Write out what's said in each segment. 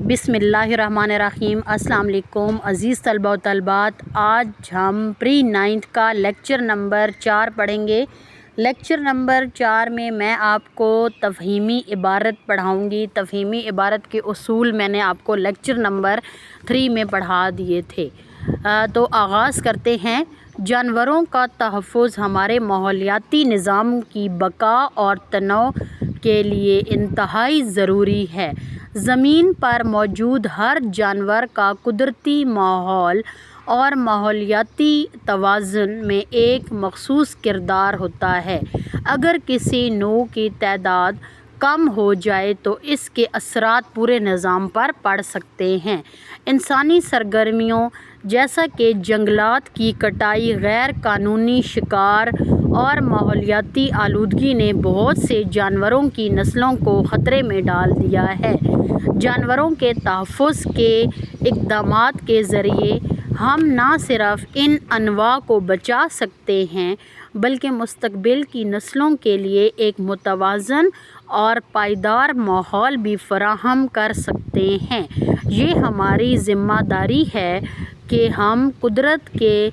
बिस्मिल्लाहिर्रहमानिर्रहीम। अस्सलाम वालेकुम अज़ीज़ तलबा व तलबात। आज हम प्री 9th का लेक्चर नंबर 4 पढ़ेंगे। लेक्चर नंबर 4 में मैं आपको तफ़हीमी इबारत पढ़ाऊँगी। तफ़हीमी इबारत के उसूल मैंने आपको लेक्चर नंबर 3 में पढ़ा दिए थे। तो आगाज़ करते हैं। जानवरों का तहफ़्फ़ुज़ हमारे माहौलियाती निज़ाम की बका और तनौ के लिए इंतहाई ज़रूरी है। ज़मीन पर मौजूद हर जानवर का कुदरती माहौल और माहौलियाती तवाज़ुन में एक मख़सूस किरदार होता है। अगर किसी नौ की तादाद कम हो जाए तो इसके असरात पूरे निज़ाम पर पड़ सकते हैं। इंसानी सरगर्मियों जैसा कि जंगलात की कटाई, गैर कानूनी शिकार और माहौलियाती आलूदगी ने बहुत से जानवरों की नस्लों को ख़तरे में डाल दिया है। जानवरों के तहफ़्फ़ुज़ के इक़दामात के ज़रिए हम न सिर्फ़ इन अनवा को बचा सकते हैं बल्कि मुस्तक़बिल की नस्लों के लिए एक मुतवाज़न और पायदार माहौल भी फ़राहम कर सकते हैं। ये हमारी ज़िम्मेदारी है कि हम कुदरत के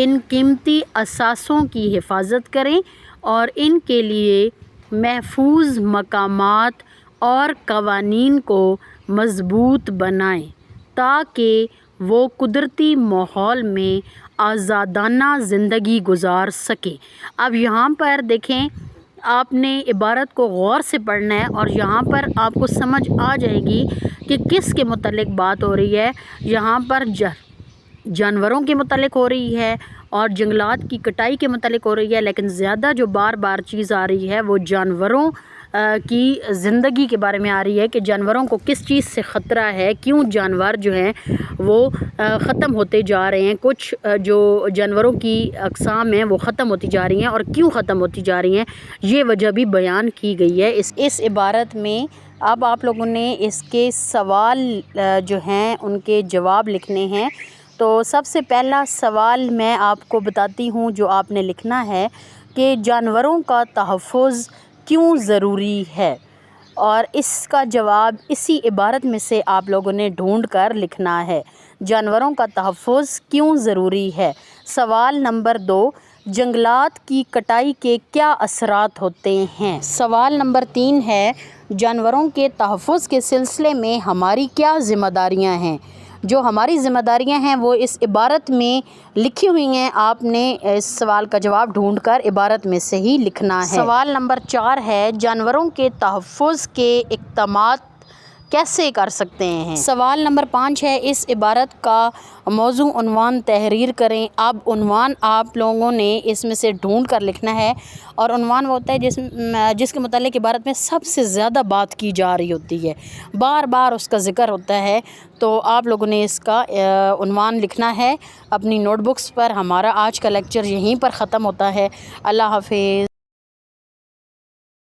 इन कीमती असासों की हिफाजत करें और इनके लिए महफूज मकामात और क़वानीन को मज़बूत बनाएं ताकि वो कुदरती माहौल में आज़ादाना ज़िंदगी गुजार सकें। अब यहाँ पर देखें, आपने इबारत को गौर से पढ़ना है और यहाँ पर आपको समझ आ जाएगी कि किस के मुतल्लिक़ बात हो रही है। यहाँ पर जानवरों के मुतल्लिक़ हो रही है और जंगलात की कटाई के मुतल्लिक़ हो रही है, लेकिन ज़्यादा जो बार बार चीज़ आ रही है वो जानवरों की ज़िंदगी के बारे में आ रही है कि जानवरों को किस चीज़ से ख़तरा है, क्यों जानवर जो हैं वो ख़त्म होते जा रहे हैं। कुछ जो जानवरों की अक़साम हैं वो ख़त्म होती जा रही हैं और क्यों ख़त्म होती जा रही हैं, ये वजह भी बयान की गई है इस इबारत में। अब आप लोगों ने इसके सवाल जो हैं उनके जवाब लिखने हैं। तो सबसे पहला सवाल मैं आपको बताती हूँ जो आपने लिखना है कि जानवरों का तहफ़्फ़ुज़ क्यों ज़रूरी है, और इसका जवाब इसी इबारत में से आप लोगों ने ढूंढ कर लिखना है। जानवरों का तहफ़्फ़ुज़ क्यों ज़रूरी है। सवाल नंबर 2, जंगलात की कटाई के क्या असरात होते हैं। सवाल नंबर 3 है, जानवरों के तहफ़्फ़ुज़ के सिलसिले में हमारी क्या ज़िम्मेदारियां हैं। जो हमारी ज़िम्मेदारियां हैं वो इस इबारत में लिखी हुई हैं। आपने इस सवाल का जवाब ढूंढकर इबारत में से ही लिखना है। सवाल नंबर 4 है, जानवरों के तहफ़्फ़ुज़ के इक़दामात कैसे कर सकते हैं। सवाल नंबर 5 है, इस इबारत का मौजू उन्वान तहरीर करें। अब उन्वान आप लोगों ने इसमें से ढूंढ कर लिखना है और उन्वान वो होता है जिसके मुतालिक इबारत में सबसे ज़्यादा बात की जा रही होती है, बार बार उसका ज़िक्र होता है। तो आप लोगों ने इसका उन्वान लिखना है अपनी नोटबुक्स पर। हमारा आज का लेक्चर यहीं पर ख़त्म होता है। अल्लाह हाफ़िज़।